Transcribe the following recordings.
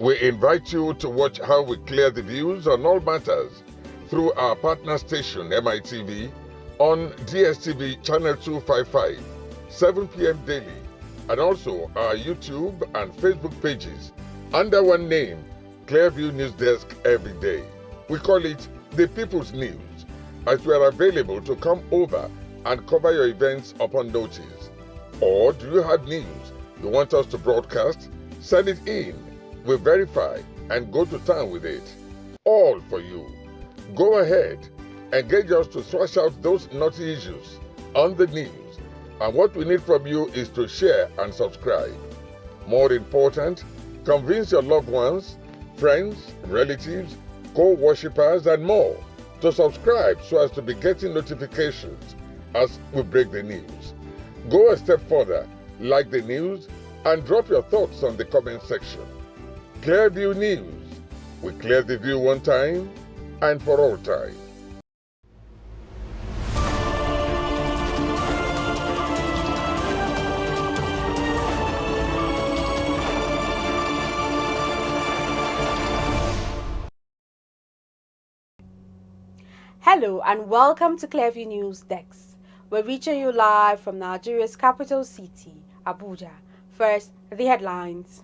We invite you to watch how we clear the views on all matters through our partner station MITV on DSTV channel 255, 7 p.m. daily, and also our YouTube and Facebook pages under one name, Clearview News Desk every day. We call it the People's News, as we are available to come over and cover your events upon notice. Or do you have news you want us to broadcast? Send it in. We verify and go to town with it. All for you. Go ahead, engage us to thrash out those naughty issues on the news. And what we need from you is to share and subscribe. More important, convince your loved ones, friends, relatives, co-worshippers, and more to subscribe so as to be getting notifications as we break the news. Go a step further, like the news, and drop your thoughts on the comment section. Clearview News. We clear the view one time and for all time. Hello and welcome to Clearview News Desk. We're reaching you live from Nigeria's capital city, Abuja. First, the headlines.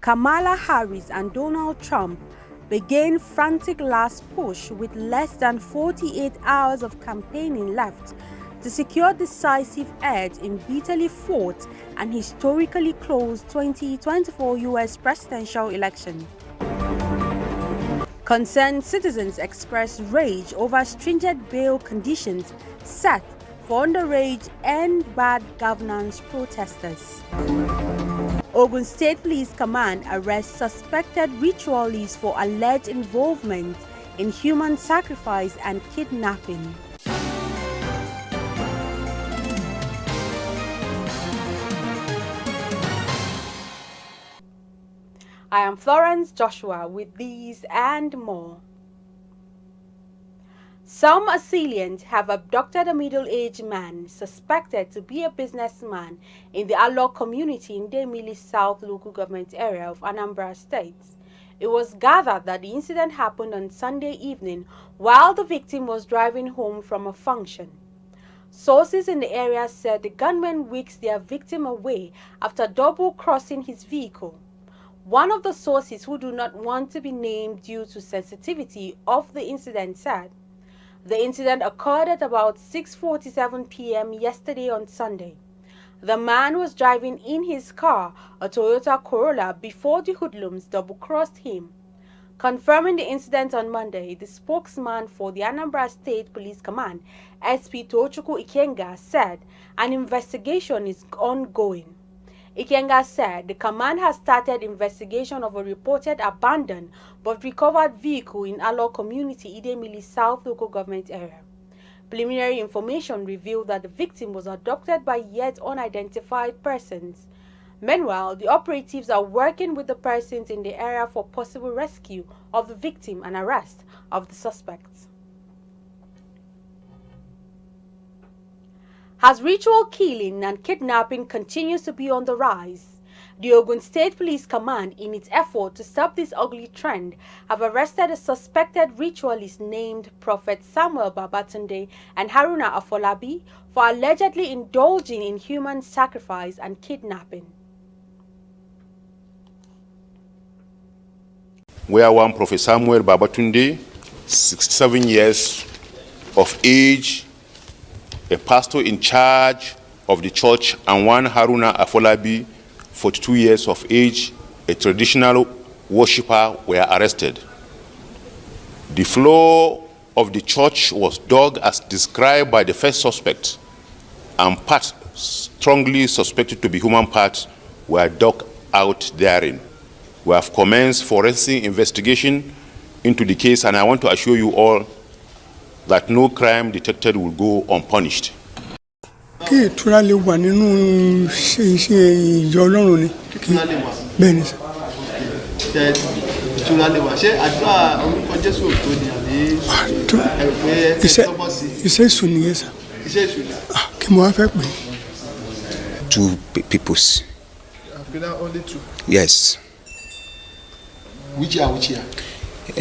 Kamala Harris and Donald Trump began frantic last push with less than 48 hours of campaigning left to secure decisive edge in bitterly fought and historically close 2024 U.S. presidential election. Concerned citizens expressed rage over stringent bail conditions set for underage and bad governance protesters. Ogun State Police Command arrests suspected ritualists for alleged involvement in human sacrifice and kidnapping. I am Florence Joshua with these and more. Some assailants have abducted a middle-aged man suspected to be a businessman in the Alok community in Demili South local government area of Anambra State. It was gathered that the incident happened on Sunday evening while the victim was driving home from a function. Sources in the area said the gunman whisked their victim away after double-crossing his vehicle. One of the sources who do not want to be named due to sensitivity of the incident said, the incident occurred at about 6:47 p.m. yesterday on Sunday. The man was driving in his car, a Toyota Corolla, before the hoodlums double-crossed him. Confirming the incident on Monday, the spokesman for the Anambra State Police Command, SP Tochukwu Ikenga, said an investigation is ongoing. Ikenga said the command has started investigation of a reported abandoned but recovered vehicle in Alok community, Idemili South local government area. Preliminary information revealed that the victim was abducted by yet unidentified persons. Meanwhile, the operatives are working with the persons in the area for possible rescue of the victim and arrest of the suspects. As ritual killing and kidnapping continues to be on the rise, the Ogun State Police Command, in its effort to stop this ugly trend, have arrested a suspected ritualist named Prophet Samuel Babatunde and Haruna Afolabi for allegedly indulging in human sacrifice and kidnapping. We are one Prophet Samuel Babatunde, 67 years of age, a pastor in charge of the church, and one Haruna Afolabi, 42 years of age, a traditional worshipper, were arrested. The floor of the church was dug as described by the first suspect, and parts strongly suspected to be human parts were dug out therein. We have commenced forensic investigation into the case, and I want to assure you all that no crime detected will go unpunished. Kí ìtura lè wà nínú iṣẹ́ ìjọ Ọlọ́run ni. Bẹ́ẹ̀ ni sà. Ìtura lè wà ṣé àdúrà orúkọ Jésù tó ní àbí iṣẹ́ ìsù nìyẹn sà. kí mo wá fẹ́ pè é. Two peoples. Only two. Yes. Which year?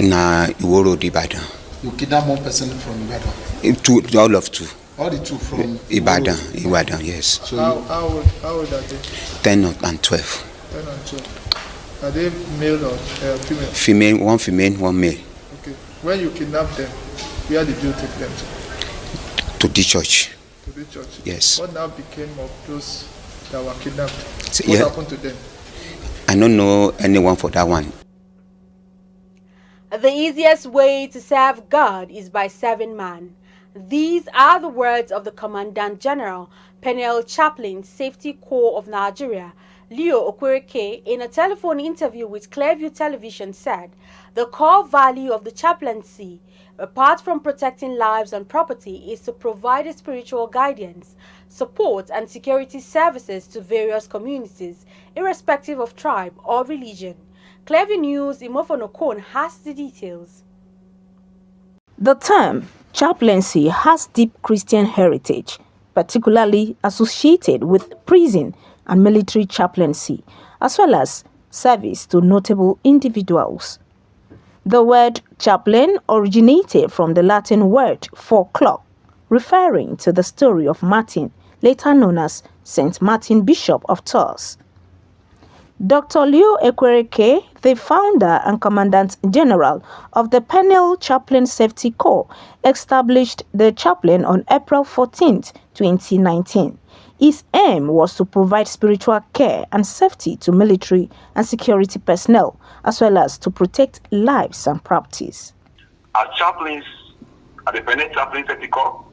Na Iworo Ibadan. You kidnap one person from Ibadan? Two, all of two. All the two from Ibadan, yes. So how old are they? 10 and 12. 10 and 12. Are they male or female? Female, one male. Okay. When you kidnap them, where did you take them to the church. To the church? Yes. What now became of those that were kidnapped? So, what happened to them? I don't know anyone for that one. The easiest way to serve God is by serving man. These are the words of the Commandant General, Penal Chaplain Safety Corps of Nigeria, Leo Okwereke, in a telephone interview with Clearview Television, said the core value of the chaplaincy, apart from protecting lives and property, is to provide a spiritual guidance, support and security services to various communities, irrespective of tribe or religion. Clearview News, Imofon Okon has the details. The term chaplaincy has deep Christian heritage, particularly associated with prison and military chaplaincy, as well as service to notable individuals. The word chaplain originated from the Latin word for clock, referring to the story of Martin, later known as Saint Martin, Bishop of Tours. Dr. Leo Ekwereke, the founder and Commandant General of the Penal Chaplain Safety Corps, established the chaplain on April 14, 2019. His aim was to provide spiritual care and safety to military and security personnel, as well as to protect lives and properties. As chaplains at the Penal Chaplain Safety Corps,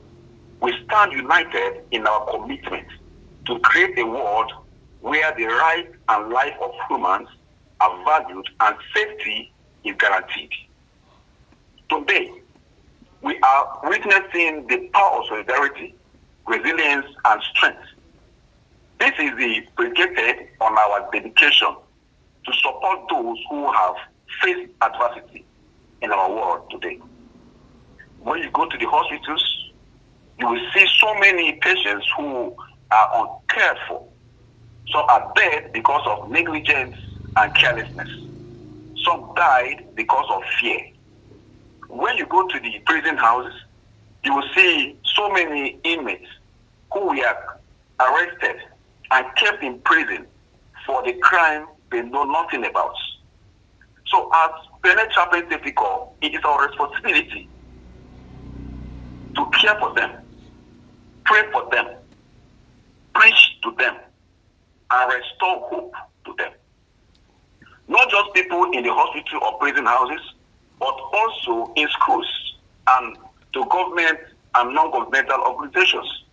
we stand united in our commitment to create a world where the right and life of humans are valued and safety is guaranteed. Today, we are witnessing the power of solidarity, resilience, and strength. This is predicated on our dedication to support those who have faced adversity in our world today. When you go to the hospitals, you will see so many patients who are uncared for. Some are dead because of negligence and carelessness. Some died because of fear. When you go to the prison houses, you will see so many inmates who were arrested and kept in prison for the crime they know nothing about. So as Penal Chaplain Safety Corps, it is our responsibility to care for them, pray for them, preach to them, and restore hope to them. Not just people in the hospital or prison houses, but also in schools and to government and non-governmental organizations.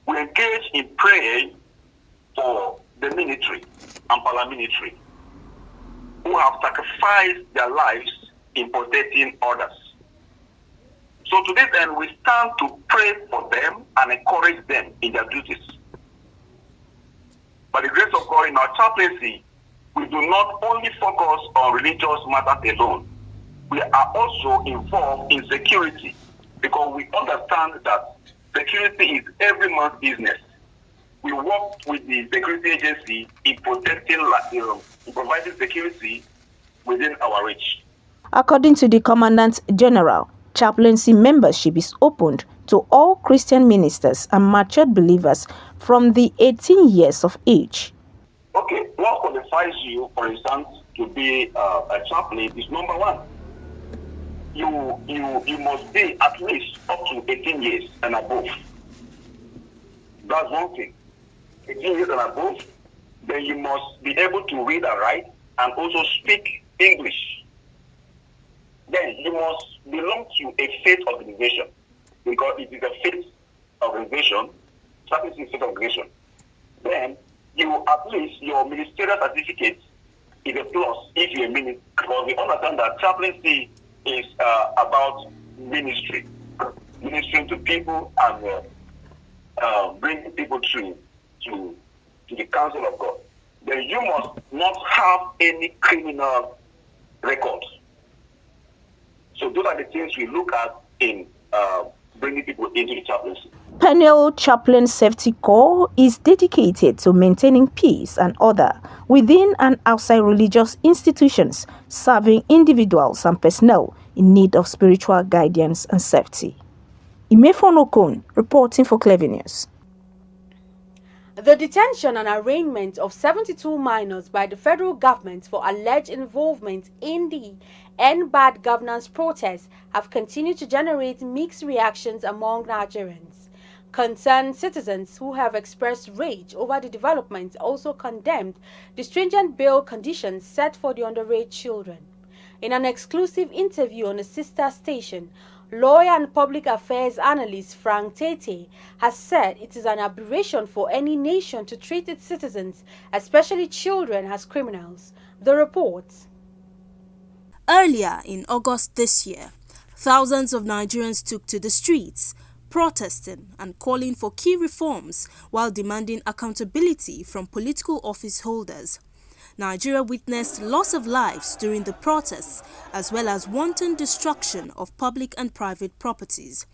We engage in prayer for the military and paramilitary who have sacrificed their lives in protecting others. So to this end, we stand to pray for them and encourage them in their duties. By the grace of God, in our chaplaincy, we do not only focus on religious matters alone. We are also involved in security because we understand that security is every man's business. We work with the security agency in protecting, in providing security within our reach. According to the Commandant General, chaplaincy membership is opened to all Christian ministers and matured believers from the 18 years of age. Okay, what qualifies you, for instance, to be a chaplain is number one. You must be at least up to 18 years and above. That's one thing. 18 years and above, then you must be able to read and write and also speak English. Then you must belong to a faith organization because it is a faith organization, chaplaincy is a faith organization. Then you at least your ministerial certificate is a plus if you're a minister, because we understand that chaplaincy is about ministry, ministering to people and bringing people to the counsel of God. Then you must not have any criminal records. So those are the things we look at in bringing people into the chaplaincy. Penal Chaplain Safety Corps is dedicated to maintaining peace and order within and outside religious institutions, serving individuals and personnel in need of spiritual guidance and safety. Imefon Ogun, reporting for Clever News. The detention and arraignment of 72 minors by the federal government for alleged involvement in the End Bad Governance protests have continued to generate mixed reactions among Nigerians. Concerned citizens who have expressed rage over the development also condemned the stringent bail conditions set for the underage children. In an exclusive interview on a sister station, lawyer and public affairs analyst Frank Tete has said it is an aberration for any nation to treat its citizens, especially children, as criminals. The report. Earlier in August this year, thousands of Nigerians took to the streets, protesting and calling for key reforms while demanding accountability from political office holders. Nigeria witnessed loss of lives during the protests, as well as wanton destruction of public and private properties.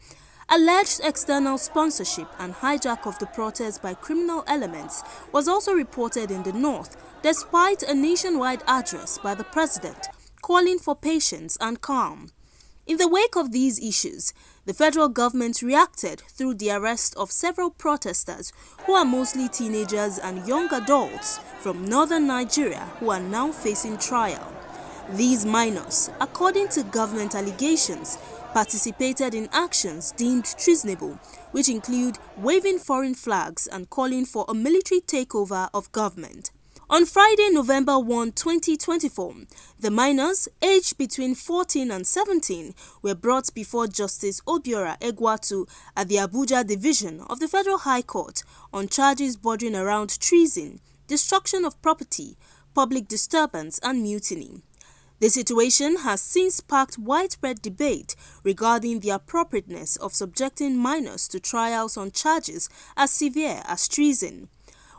Alleged external sponsorship and hijack of the protests by criminal elements was also reported in the north, despite a nationwide address by the president calling for patience and calm. In the wake of these issues, the federal government reacted through the arrest of several protesters who are mostly teenagers and young adults from northern Nigeria who are now facing trial. These minors, according to government allegations, participated in actions deemed treasonable, which include waving foreign flags and calling for a military takeover of government. On Friday, November 1, 2024, the minors, aged between 14 and 17, were brought before Justice Obiora Egwatu at the Abuja Division of the Federal High Court on charges bordering around treason, destruction of property, public disturbance and mutiny. The situation has since sparked widespread debate regarding the appropriateness of subjecting minors to trials on charges as severe as treason.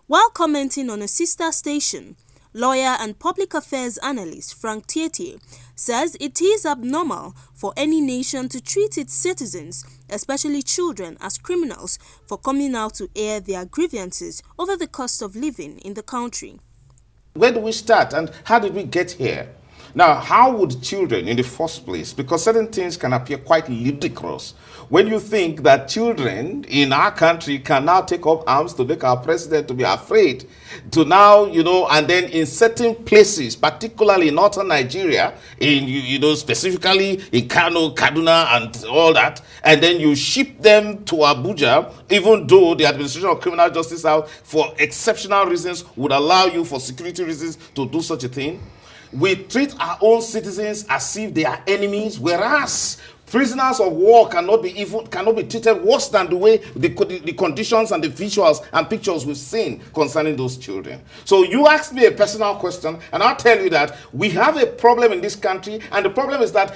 While commenting on a sister station, lawyer and public affairs analyst Frank Tete says it is abnormal for any nation to treat its citizens, especially children, as criminals for coming out to air their grievances over the cost of living in the country. Where do we start and how did we get here? Now, how would children in the first place, because certain things can appear quite ludicrous, when you think that children in our country can now take up arms to make our president to be afraid, to now, and then in certain places, particularly in northern Nigeria, in, specifically in Kano, Kaduna and all that, and then you ship them to Abuja, even though the Administration of Criminal Justice House, for exceptional reasons, would allow you for security reasons to do such a thing. We treat our own citizens as if they are enemies, whereas prisoners of war cannot be treated worse than the way the conditions and the visuals and pictures we've seen concerning those children. So you asked me a personal question, and I'll tell you that we have a problem in this country, and the problem is that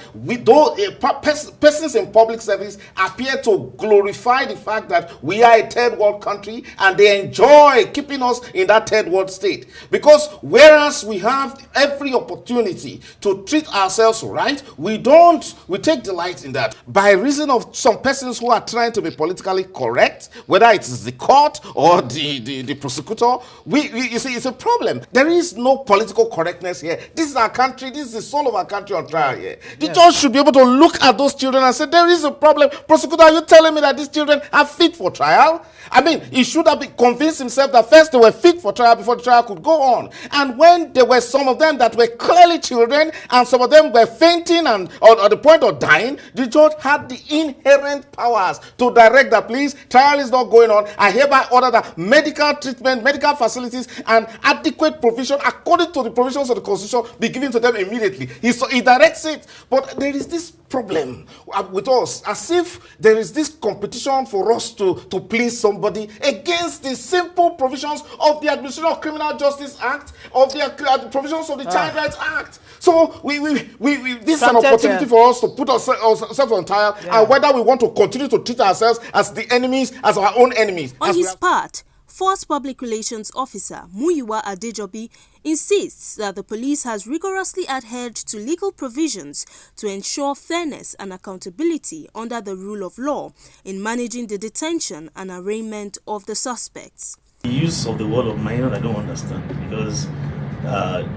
persons in public service appear to glorify the fact that we are a third world country, and they enjoy keeping us in that third world state. Because whereas we have every opportunity to treat ourselves right, we take delight in that. By reason of some persons who are trying to be politically correct, whether it is the court or the prosecutor, you see, it's a problem. There is no political correctness here. This is our country. This is the soul of our country on trial here. The judge should be able to look at those children and say, there is a problem. Prosecutor, are you telling me that these children are fit for trial? I mean, he should have convinced himself that first they were fit for trial before the trial could go on. And when there were some of them that were clearly children and some of them were fainting and at the point of dying, the judge had the inherent powers to direct that, please, trial is not going on. I hereby order that medical treatment, medical facilities, and adequate provision according to the provisions of the Constitution be given to them immediately. He directs it. But there is this problem with us, as if there is this competition for us to please somebody against the simple provisions of the Administration of Criminal Justice Act, of the provisions of the Child Rights Act. So this is an opportunity for us to put ourselves on trial, and whether we want to continue to treat ourselves as the enemies, as our own enemies. On his part, Force Public Relations Officer Muyiwa Adejobi insists that the police has rigorously adhered to legal provisions to ensure fairness and accountability under the rule of law in managing the detention and arraignment of the suspects. The use of the word of minor I don't understand, because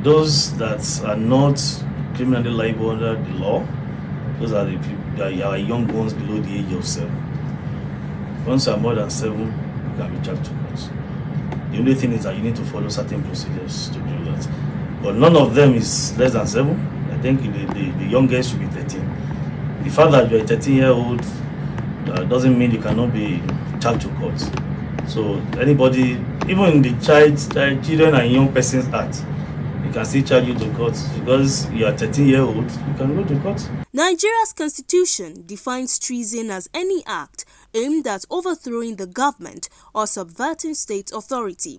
those that are not criminally liable under the law, those are the people that are young ones below the age of 7. Once you are more than 7, you can be charged to court. The only thing is that you need to follow certain procedures to do that. But none of them is less than 7. I think the youngest should be 13. The fact that you are a 13-year-old doesn't mean you cannot be charged to court. So anybody, even in the children and young persons act, you can still charge you to court because you are 13-year-old. You can go to court. Nigeria's constitution defines treason as any act aimed at overthrowing the government or subverting state authority.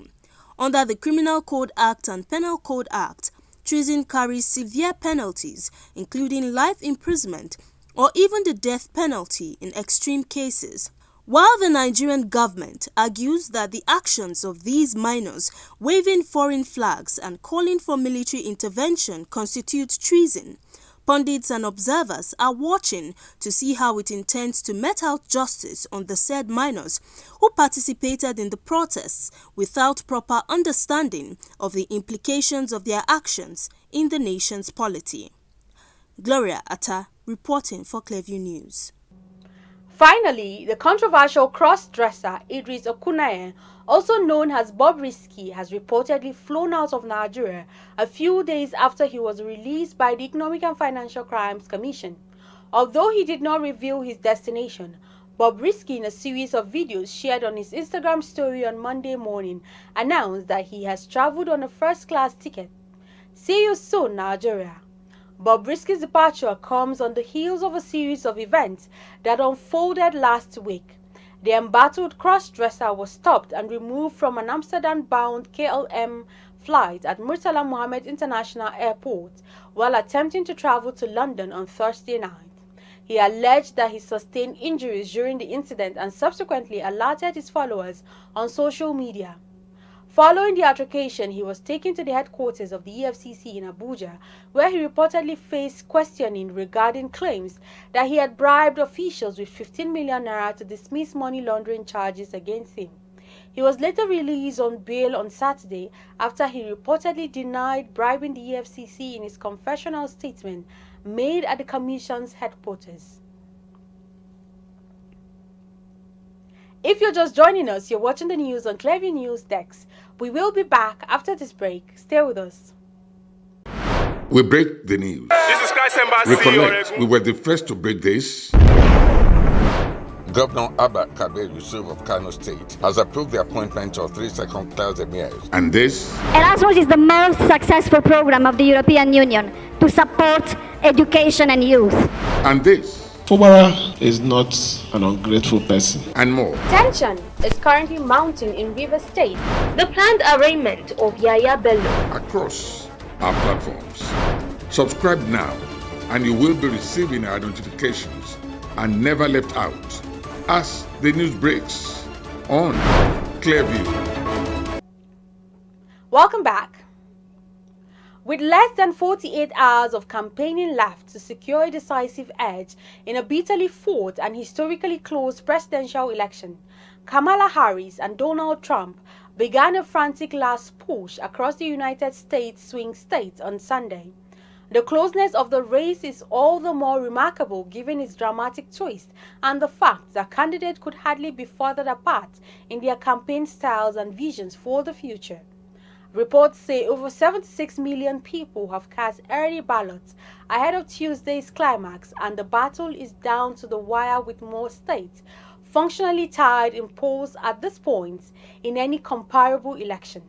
Under the Criminal Code Act and Penal Code Act, treason carries severe penalties, including life imprisonment or even the death penalty in extreme cases. While the Nigerian government argues that the actions of these minors waving foreign flags and calling for military intervention constitute treason, pundits and observers are watching to see how it intends to mete out justice on the said minors who participated in the protests without proper understanding of the implications of their actions in the nation's polity. Gloria Atta, reporting for Clearview News. Finally, the controversial cross-dresser Idris Okuneye, also known as Bobrisky, has reportedly flown out of Nigeria a few days after he was released by the Economic and Financial Crimes Commission. Although he did not reveal his destination, Bobrisky, in a series of videos shared on his Instagram story on Monday morning, announced that he has traveled on a first-class ticket. See you soon, Nigeria. Bobrisky's departure comes on the heels of a series of events that unfolded last week. The embattled cross-dresser was stopped and removed from an Amsterdam-bound KLM flight at Murtala Mohammed International Airport while attempting to travel to London on Thursday night. He alleged that he sustained injuries during the incident and subsequently alerted his followers on social media. Following the altercation, he was taken to the headquarters of the EFCC in Abuja, where he reportedly faced questioning regarding claims that he had bribed officials with 15 million naira to dismiss money laundering charges against him. He was later released on bail on Saturday after he reportedly denied bribing the EFCC in his confessional statement made at the Commission's headquarters. If you're just joining us, you're watching the news on Clearview News Dex. We will be back after this break. Stay with us. We break the news. This is Christ Embassy. Recollect, we were the first to break this. Governor Abba Kabir Yusuf of Kano State has approved the appointment of 3 second-class emirs. And this? Erasmus is the most successful program of the European Union to support education and youth. And this? Fubara is not an ungrateful person. And more. Tension is currently mounting in Rivers State. The planned arraignment of Yaya Bello. Across our platforms. Subscribe now and you will be receiving our notifications and never left out as the news breaks on Clearview. Welcome back. With less than 48 hours of campaigning left to secure a decisive edge in a bitterly fought and historically close presidential election, Kamala Harris and Donald Trump began a frantic last push across the United States swing states on Sunday. The closeness of the race is all the more remarkable given its dramatic twist and the fact that candidates could hardly be further apart in their campaign styles and visions for the future. Reports say over 76 million people have cast early ballots ahead of Tuesday's climax, and the battle is down to the wire with more states functionally tied in polls at this point in any comparable election.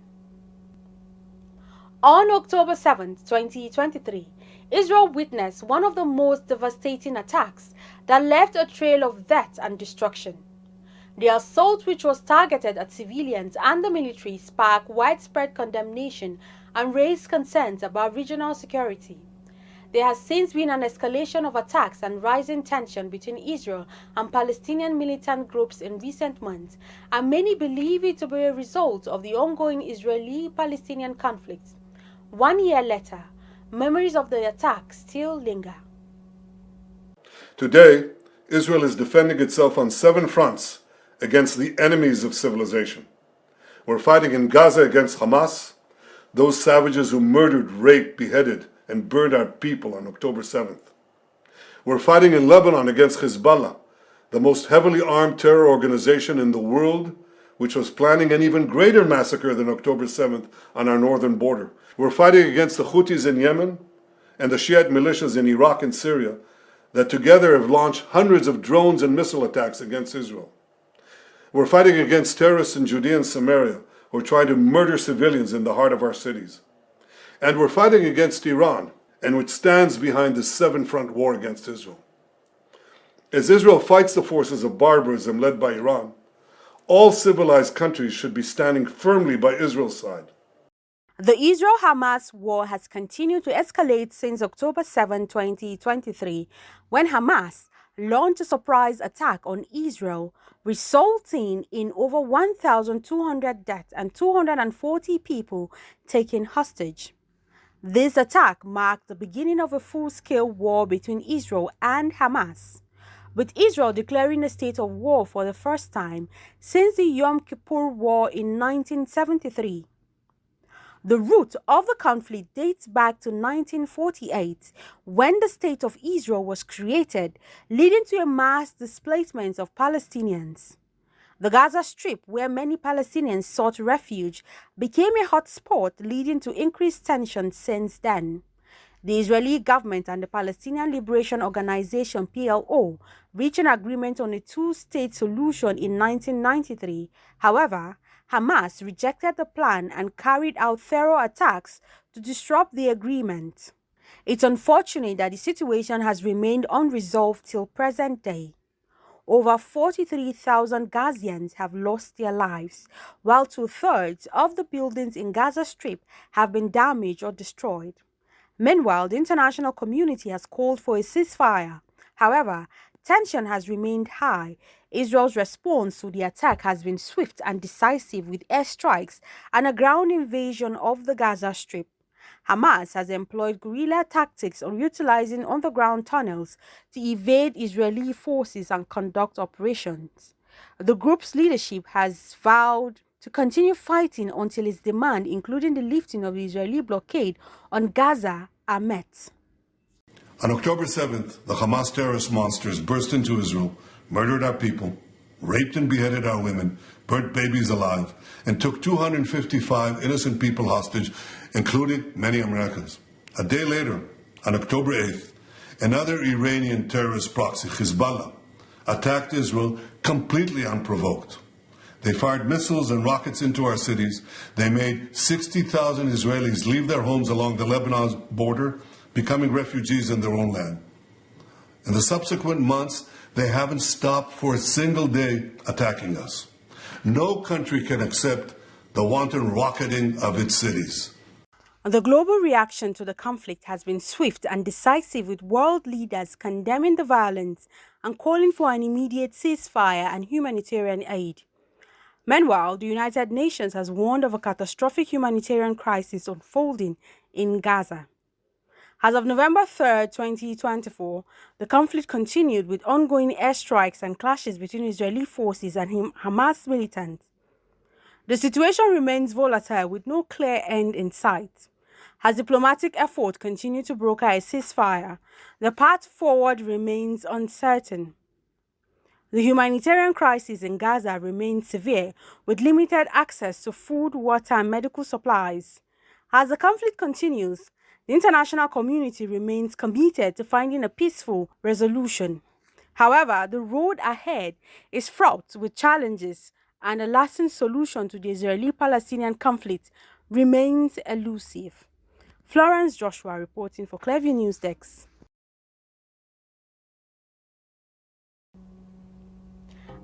On October 7, 2023, Israel witnessed one of the most devastating attacks that left a trail of death and destruction. The assault, which was targeted at civilians and the military, sparked widespread condemnation and raised concerns about regional security. There has since been an escalation of attacks and rising tension between Israel and Palestinian militant groups in recent months, and many believe it to be a result of the ongoing Israeli-Palestinian conflict. 1 year later, memories of the attacks still linger. Today, Israel is defending itself on 7 fronts against the enemies of civilization. We're fighting in Gaza against Hamas, those savages who murdered, raped, beheaded, and burned our people on October 7th. We're fighting in Lebanon against Hezbollah, the most heavily armed terror organization in the world, which was planning an even greater massacre than October 7th on our northern border. We're fighting against the Houthis in Yemen and the Shiite militias in Iraq and Syria that together have launched hundreds of drones and missile attacks against Israel. We're fighting against terrorists in Judea and Samaria who are trying to murder civilians in the heart of our cities. And we're fighting against Iran, and which stands behind the 7-front war against Israel. As Israel fights the forces of barbarism led by Iran, all civilized countries should be standing firmly by Israel's side. The Israel-Hamas war has continued to escalate since October 7, 2023, when Hamas launched a surprise attack on Israel, resulting in over 1,200 deaths and 240 people taken hostage. This attack marked the beginning of a full-scale war between Israel and Hamas, with Israel declaring a state of war for the first time since the Yom Kippur War in 1973. The root of the conflict dates back to 1948, when the State of Israel was created, leading to a mass displacement of Palestinians. The Gaza Strip, where many Palestinians sought refuge, became a hot spot, leading to increased tension since then. The Israeli government and the Palestinian Liberation Organization (PLO) reached an agreement on a two-state solution in 1993. However, Hamas rejected the plan and carried out terror attacks to disrupt the agreement. It's unfortunate that the situation has remained unresolved till present day. Over 43,000 Gazians have lost their lives, while 2/3 of the buildings in Gaza Strip have been damaged or destroyed. Meanwhile, the international community has called for a ceasefire. However, tension has remained high. Israel's response to the attack has been swift and decisive, with airstrikes and a ground invasion of the Gaza Strip. Hamas has employed guerrilla tactics on utilizing underground tunnels to evade Israeli forces and conduct operations. The group's leadership has vowed to continue fighting until its demand, including the lifting of the Israeli blockade on Gaza, are met. On October 7th, the Hamas terrorist monsters burst into Israel, murdered our people, raped and beheaded our women, burnt babies alive, and took 255 innocent people hostage, including many Americans. A day later, on October 8th, another Iranian terrorist proxy, Hezbollah, attacked Israel completely unprovoked. They fired missiles and rockets into our cities. They made 60,000 Israelis leave their homes along the Lebanon border, becoming refugees in their own land. In the subsequent months, they haven't stopped for a single day attacking us. No country can accept the wanton rocketing of its cities. The global reaction to the conflict has been swift and decisive, with world leaders condemning the violence and calling for an immediate ceasefire and humanitarian aid. Meanwhile, the United Nations has warned of a catastrophic humanitarian crisis unfolding in Gaza. As of November 3, 2024, the conflict continued with ongoing airstrikes and clashes between Israeli forces and Hamas militants. The situation remains volatile, with no clear end in sight. As diplomatic efforts continue to broker a ceasefire, the path forward remains uncertain. The humanitarian crisis in Gaza remains severe, with limited access to food, water, and medical supplies. As the conflict continues, the international community remains committed to finding a peaceful resolution. However, the road ahead is fraught with challenges, and a lasting solution to the Israeli-Palestinian conflict remains elusive. Florence Joshua reporting for Clearview News Desk.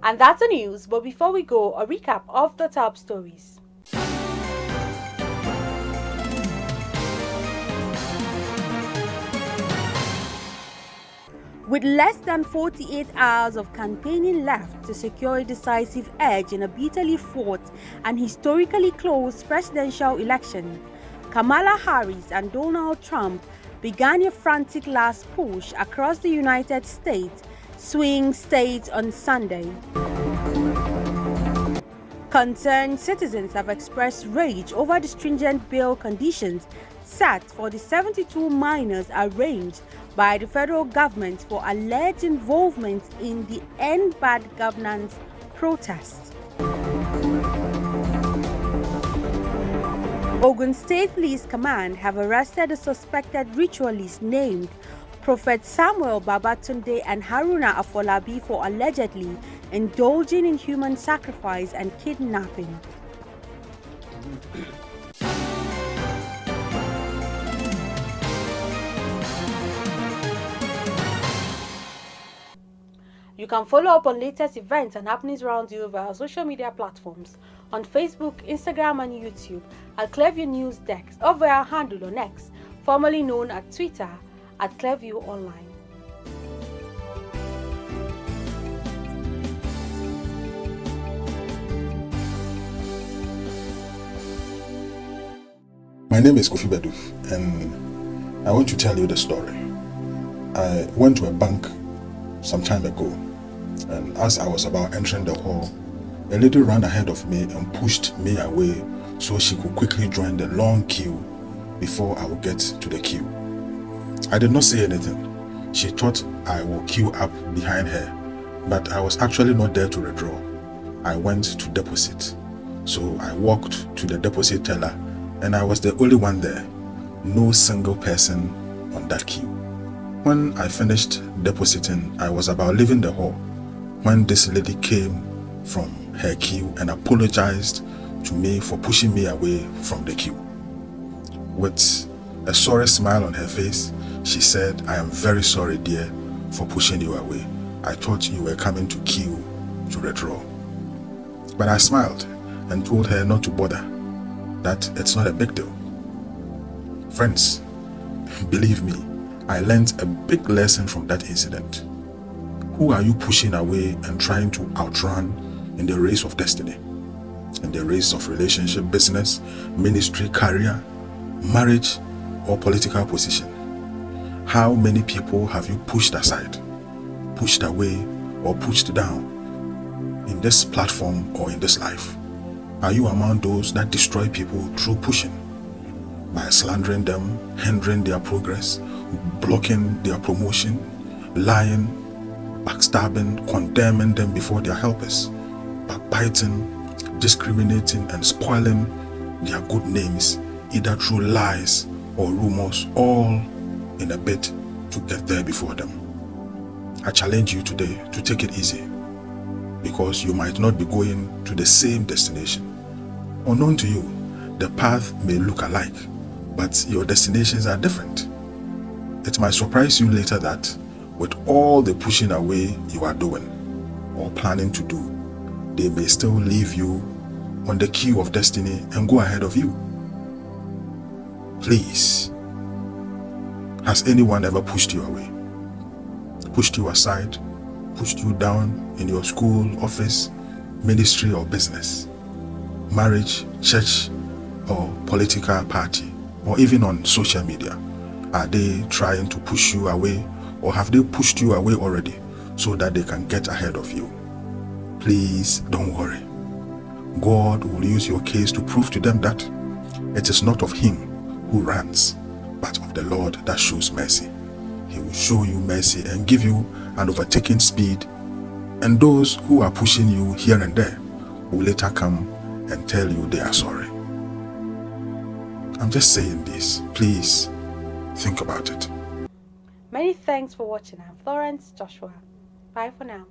And that's the news, but before we go, a recap of the top stories. With less than 48 hours of campaigning left to secure a decisive edge in a bitterly fought and historically close presidential election, Kamala Harris and Donald Trump began a frantic last push across the United States swing states on Sunday. Concerned citizens have expressed rage over the stringent bail conditions set for the 72 minors arraigned by the federal government for alleged involvement in the End Bad Governance protests. Ogun State Police Command have arrested a suspected ritualist named Prophet Samuel Babatunde and Haruna Afolabi for allegedly indulging in human sacrifice and kidnapping. You can follow up on latest events and happenings around you via social media platforms on Facebook, Instagram, and YouTube at Clearview News Desk, or via our handle on X, formerly known as Twitter, at Clearview Online. My name is Kofi Bedu, and I want to tell you the story. I went to a bank some time ago, and as I was about entering the hall, a lady ran ahead of me and pushed me away so she could quickly join the long queue before I would get to the queue. I did not say anything. She thought I would queue up behind her, but I was actually not there to withdraw. I went to deposit. So I walked to the deposit teller, and I was the only one there. No single person on that queue. When I finished depositing, I was about leaving the hall when this lady came from her queue and apologized to me for pushing me away from the queue. With a sorry smile on her face, she said, "I am very sorry, dear, for pushing you away. I thought you were coming to queue to withdraw." But I smiled and told her not to bother, that it's not a big deal. Friends, believe me, I learned a big lesson from that incident. Who are you pushing away and trying to outrun in the race of destiny? In the race of relationship, business, ministry, career, marriage, or political position? How many people have you pushed aside, pushed away, or pushed down in this platform or in this life? Are you among those that destroy people through pushing? By slandering them, hindering their progress, blocking their promotion, lying, backstabbing, condemning them before their helpers, backbiting, discriminating, and spoiling their good names, either through lies or rumors, all in a bid to get there before them. I challenge you today to take it easy, because you might not be going to the same destination. Unknown to you, the path may look alike, but your destinations are different. It might surprise you later that with all the pushing away you are doing or planning to do, they may still leave you on the queue of destiny and go ahead of you. Please, has anyone ever pushed you away? Pushed you aside? Pushed you down in your school, office, ministry, or business? Marriage, church, or political party, or even on social media? Are they trying to push you away, or have they pushed you away already so that they can get ahead of you? Please don't worry. God will use your case to prove to them that it is not of him who runs, but of the Lord that shows mercy. He will show you mercy and give you an overtaking speed, and those who are pushing you here and there will later come and tell you they are sorry. I'm just saying this. Please think about it. Many thanks for watching. I'm Florence Joshua. Bye for now.